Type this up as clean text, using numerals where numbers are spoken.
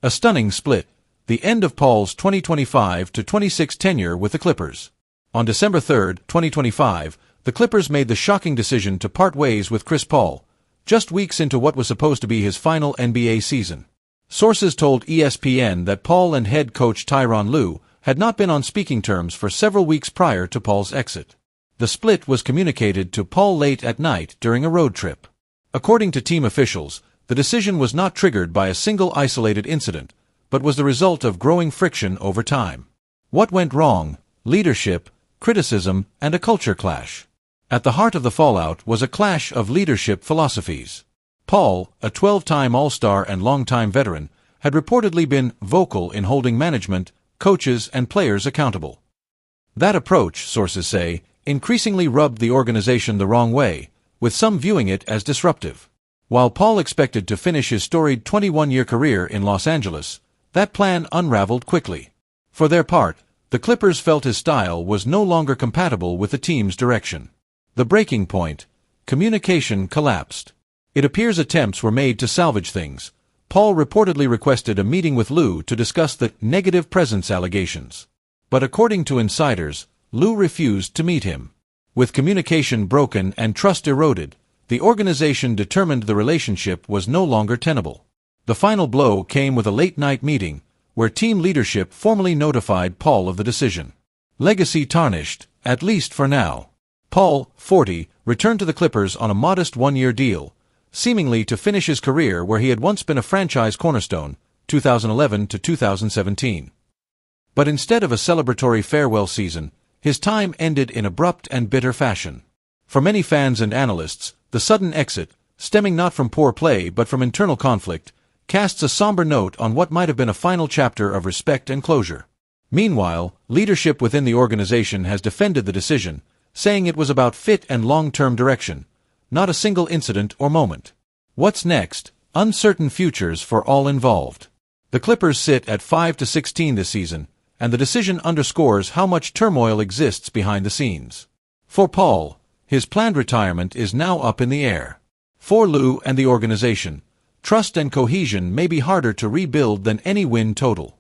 A stunning split, the end of Paul's 2025-26 tenure with the Clippers. On December 3, 2025, the Clippers made the shocking decision to part ways with Chris Paul, just weeks into what was supposed to be his final NBA season. Sources told ESPN that Paul and head coach Tyronn Lue had not been on speaking terms for several weeks prior to Paul's exit. The split was communicated to Paul late at night during a road trip. According to team officials, the decision was not triggered by a single isolated incident, but was the result of growing friction over time. What went wrong? Leadership, criticism, and a culture clash. At the heart of the fallout was a clash of leadership philosophies. Paul, a 12-time All-Star and longtime veteran, had reportedly been vocal in holding management, coaches, and players accountable. That approach, sources say, increasingly rubbed the organization the wrong way, with some viewing it as disruptive. While Paul expected to finish his storied 21-year career in Los Angeles, that plan unraveled quickly. For their part, the Clippers felt his style was no longer compatible with the team's direction. The breaking point: communication collapsed. It appears attempts were made to salvage things. Paul reportedly requested a meeting with Lue to discuss the negative presence allegations. But according to insiders, Lue refused to meet him. With communication broken and trust eroded, the organization determined the relationship was no longer tenable. The final blow came with a late-night meeting, where team leadership formally notified Paul of the decision. Legacy tarnished, at least for now. Paul, 40, returned to the Clippers on a modest one-year deal, seemingly to finish his career where he had once been a franchise cornerstone, 2011 to 2017. But instead of a celebratory farewell season, his time ended in abrupt and bitter fashion. For many fans and analysts, the sudden exit, stemming not from poor play but from internal conflict, casts a somber note on what might have been a final chapter of respect and closure. Meanwhile, leadership within the organization has defended the decision, saying it was about fit and long-term direction, not a single incident or moment. What's next? Uncertain futures for all involved. The Clippers sit at 5-16 this season, and the decision underscores how much turmoil exists behind the scenes. For Paul, his planned retirement is now up in the air. For Lue and the organization, trust and cohesion may be harder to rebuild than any win total.